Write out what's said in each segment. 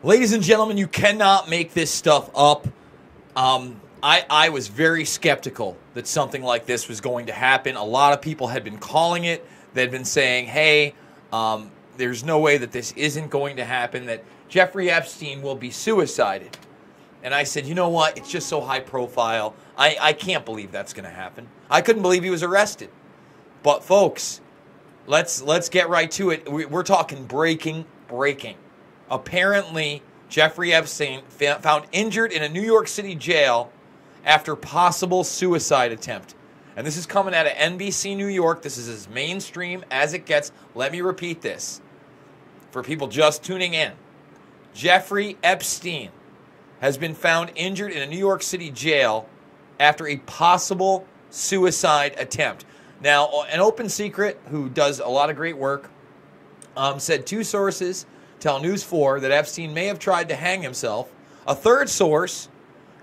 Ladies and gentlemen, you cannot make this stuff up. I was very skeptical that something like this was going to happen. A lot of people had been calling it. They'd been saying, hey, there's no way that this isn't going to happen, that Jeffrey Epstein will be suicided. And I said, you know what? It's just so high profile. I can't believe that's going to happen. I couldn't believe he was arrested. But folks, let's get right to it. We're talking breaking. Apparently, Jeffrey Epstein found injured in a New York City jail after possible suicide attempt. And this is coming out of NBC New York. This is as mainstream as it gets. Let me repeat this for people just tuning in. Jeffrey Epstein has been found injured in a New York City jail after a possible suicide attempt. Now, an open secret who does a lot of great work said two sources tell News 4 that Epstein may have tried to hang himself. A third source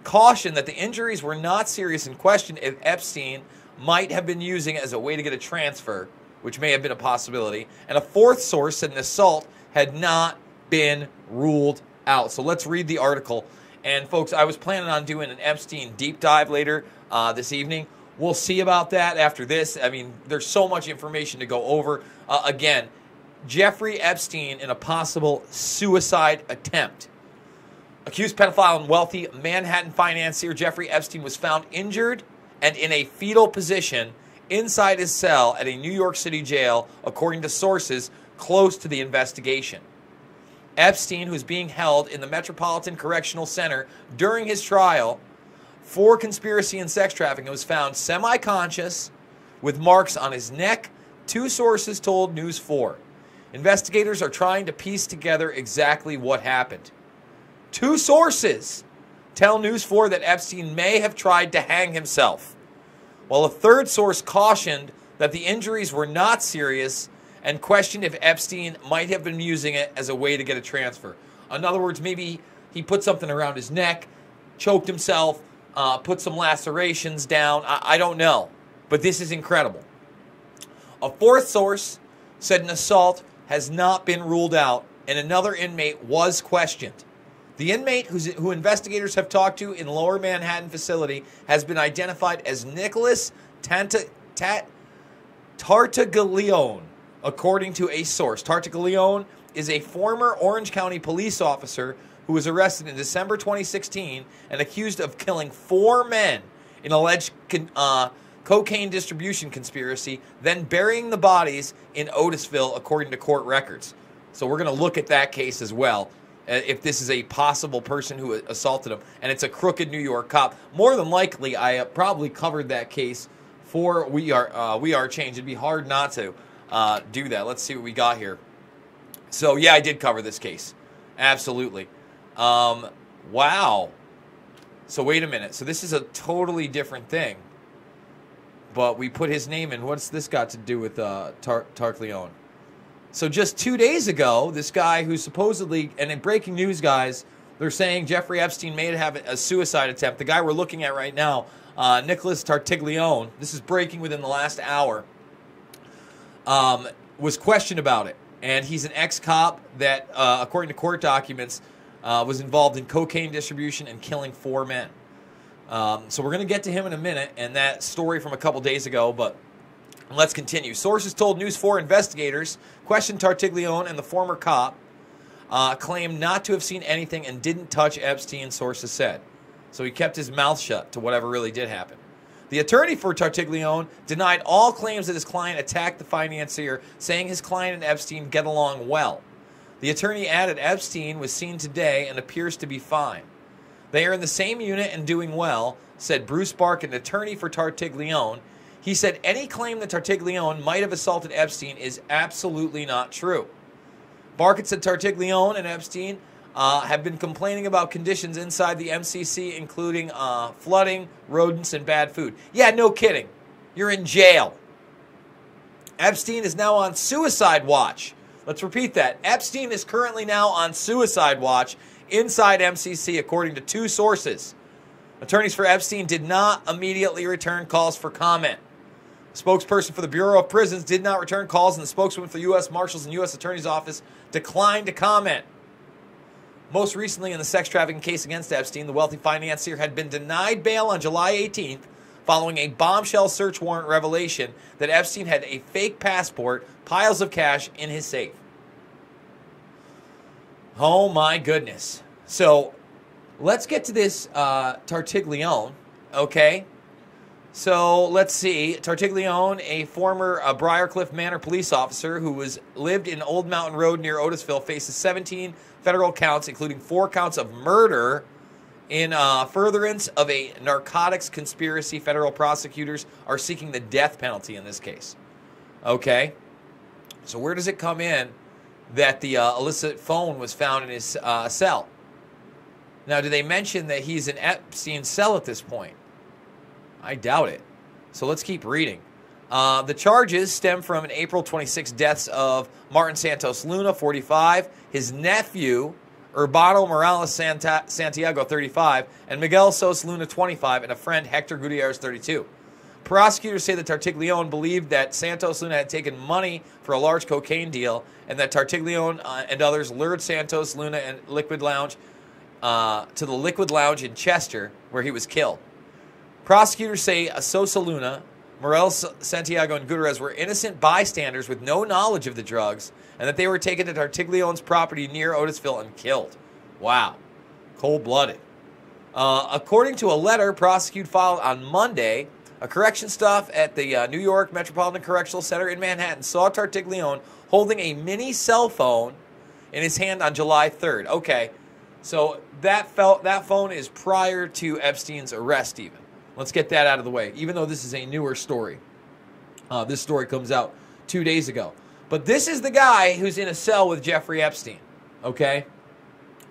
cautioned that the injuries were not serious and questioned if Epstein might have been using it as a way to get a transfer, which may have been a possibility. And a fourth source said an assault had not been ruled out. So let's read the article. And folks, I was planning on doing an Epstein deep dive later this evening. We'll see about that after this. I mean, there's so much information to go over. Again, Jeffrey Epstein in a possible suicide attempt. Accused pedophile and wealthy Manhattan financier Jeffrey Epstein was found injured and in a fetal position inside his cell at a New York City jail, according to sources close to the investigation. Epstein, who's being held in the Metropolitan Correctional Center during his trial for conspiracy and sex trafficking, was found semi-conscious with marks on his neck, two sources told News 4. Investigators are trying to piece together exactly what happened. Two sources tell News 4 that Epstein may have tried to hang himself, while a third source cautioned that the injuries were not serious and questioned if Epstein might have been using it as a way to get a transfer. In other words, maybe he put something around his neck, choked himself, put some lacerations down. I don't know, but this is incredible. A fourth source said an assault has not been ruled out, and another inmate was questioned. The inmate who investigators have talked to in Lower Manhattan facility has been identified as Nicholas Tartiglione, according to a source. Tartiglione is a former Orange County police officer who was arrested in December 2016 and accused of killing 4 men in alleged cocaine distribution conspiracy, then burying the bodies in Otisville, according to court records. So we're going to look at that case as well, if this is a possible person who assaulted him, and it's a crooked New York cop. More than likely, I probably covered that case for We Are Change. It'd be hard not to do that. Let's see what we got here. So yeah, I did cover this case. Absolutely. Wow. So wait a minute. So this is a totally different thing. But we put his name in. What's this got to do with Tartiglione? So just 2 days ago, this guy who supposedly, and in breaking news, guys, they're saying Jeffrey Epstein may have a suicide attempt. The guy we're looking at right now, Nicholas Tartiglione, this is breaking within the last hour, was questioned about it. And he's an ex-cop that, according to court documents, was involved in cocaine distribution and killing 4 men. So we're going to get to him in a minute and that story from a couple days ago, but let's continue. Sources told News 4 investigators questioned Tartiglione, and the former cop claimed not to have seen anything and didn't touch Epstein, sources said. So he kept his mouth shut to whatever really did happen. The attorney for Tartiglione denied all claims that his client attacked the financier, saying his client and Epstein get along well. The attorney added Epstein was seen today and appears to be fine. They are in the same unit and doing well, said Bruce Bark, an attorney for Tartiglione. He said any claim that Tartiglione might have assaulted Epstein is absolutely not true. Barkett said Tartiglione and Epstein have been complaining about conditions inside the MCC, including flooding, rodents, and bad food. Yeah, no kidding. You're in jail. Epstein is now on suicide watch. Let's repeat that. Epstein is currently now on suicide watch inside MCC, according to 2 sources. Attorneys for Epstein did not immediately return calls for comment. The spokesperson for the Bureau of Prisons did not return calls, and the spokesman for the U.S. Marshals and U.S. Attorney's Office declined to comment. Most recently, in the sex trafficking case against Epstein, the wealthy financier had been denied bail on July 18th following a bombshell search warrant revelation that Epstein had a fake passport, piles of cash in his safe. Oh my goodness. So let's get to this Tartiglione, okay? So let's see. Tartiglione, a former Briarcliff Manor police officer who lived in Old Mountain Road near Otisville, faces 17 federal counts, including 4 counts of murder in furtherance of a narcotics conspiracy. Federal prosecutors are seeking the death penalty in this case. Okay? So where does it come in that the illicit phone was found in his cell? Now, do they mention that he's in Epstein's cell at this point? I doubt it. So let's keep reading. The charges stem from an April 26 deaths of Martin Santos Luna, 45, his nephew, Urbano Morales Santiago, 35, and Miguel Sos Luna, 25, and a friend, Hector Gutierrez, 32. Prosecutors say that Tartiglione believed that Santos Luna had taken money for a large cocaine deal, and that Tartiglione and others lured Santos Luna and Liquid Lounge to the Liquid Lounge in Chester, where he was killed. Prosecutors say Sosa Luna, Morales Santiago, and Gutierrez were innocent bystanders with no knowledge of the drugs, and that they were taken to Tartiglione's property near Otisville and killed. Wow. Cold-blooded. According to a letter prosecutors filed on Monday, a correction staff at the New York Metropolitan Correctional Center in Manhattan saw Tartiglione holding a mini cell phone in his hand on July 3rd. Okay, so that phone is prior to Epstein's arrest even. Let's get that out of the way, even though this is a newer story. This story comes out 2 days ago. But this is the guy who's in a cell with Jeffrey Epstein, okay?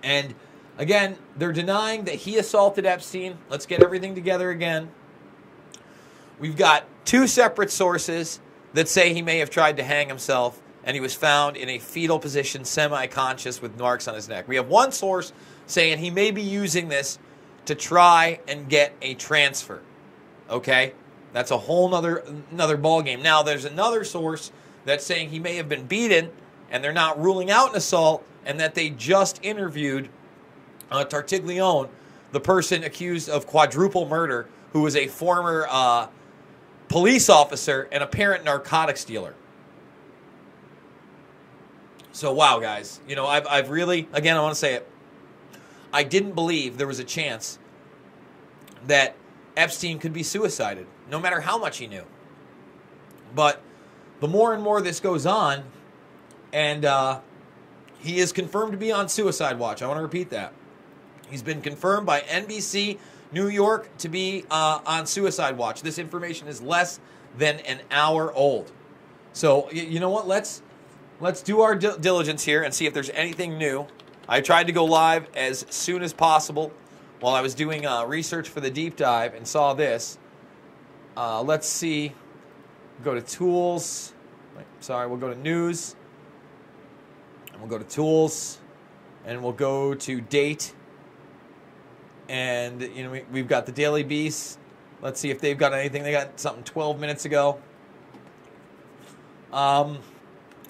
And, again, they're denying that he assaulted Epstein. Let's get everything together again. We've got 2 separate sources that say he may have tried to hang himself, and he was found in a fetal position, semi-conscious, with marks on his neck. We have one source saying he may be using this to try and get a transfer, okay? That's a whole another ballgame. Now, there's another source that's saying he may have been beaten, and they're not ruling out an assault, and that they just interviewed Tartiglione, the person accused of quadruple murder, who was a former police officer and apparent narcotics dealer. So, wow, guys. You know, I've really, again, I want to say it, I didn't believe there was a chance that Epstein could be suicided, no matter how much he knew. But the more and more this goes on, and he is confirmed to be on suicide watch. I want to repeat that. He's been confirmed by NBC New York to be on suicide watch. This information is less than an hour old. So, you know what? Let's do our diligence here and see if there's anything new. I tried to go live as soon as possible while I was doing research for the deep dive and saw this. Let's see. Go to Tools. We'll go to News. And we'll go to Tools. And we'll go to Date. And, you know, we've got the Daily Beast. Let's see if they've got anything. They got something 12 minutes ago.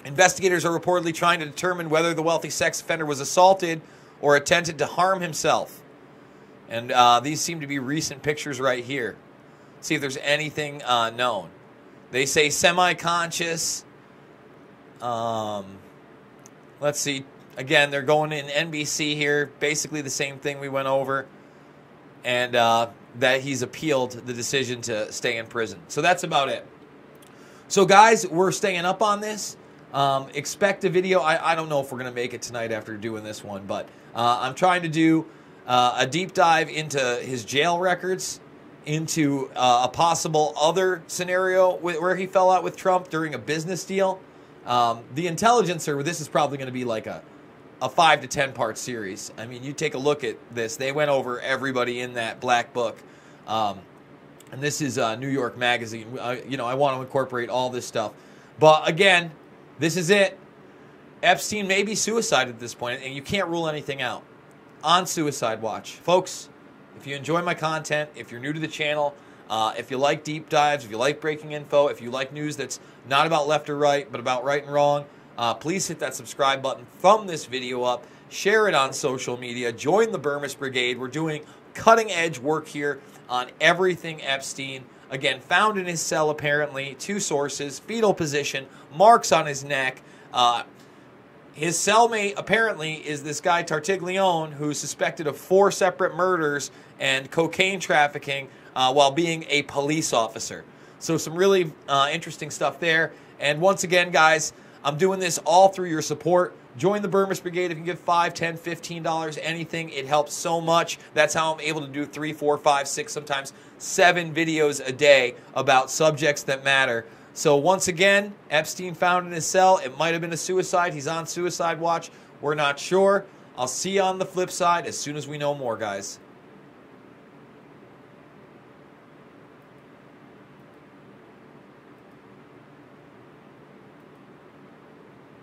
Investigators are reportedly trying to determine whether the wealthy sex offender was assaulted or attempted to harm himself. And these seem to be recent pictures right here. See if there's anything known. They say semi-conscious. Let's see. Again, they're going in NBC here. Basically the same thing we went over. And that he's appealed the decision to stay in prison. So that's about it. So, guys, we're staying up on this. Expect a video. I don't know if we're going to make it tonight after doing this one, but I'm trying to do a deep dive into his jail records, into a possible other scenario where he fell out with Trump during a business deal. The Intelligencer, this is probably going to be like a 5 to 10 part series. I mean, you take a look at this. They went over everybody in that black book. And this is New York Magazine. You know, I want to incorporate all this stuff. But again, this is it. Epstein may be suicided at this point, and you can't rule anything out. On suicide watch. Folks, if you enjoy my content, if you're new to the channel, if you like deep dives, if you like breaking info, if you like news that's not about left or right, but about right and wrong, Please hit that subscribe button, thumb this video up, share it on social media, join the Burmese Brigade. We're doing cutting-edge work here on everything Epstein. Again, found in his cell apparently, 2 sources, fetal position, marks on his neck. His cellmate apparently is this guy Tartiglione, who's suspected of 4 separate murders and cocaine trafficking while being a police officer. So some really interesting stuff there. And once again, guys, I'm doing this all through your support. Join the Burmese Brigade. If you can give $5, $10, $15, anything, it helps so much. That's how I'm able to do 3, 4, 5, 6, sometimes 7 videos a day about subjects that matter. So once again, Epstein found in his cell. It might have been a suicide. He's on suicide watch. We're not sure. I'll see you on the flip side as soon as we know more, guys.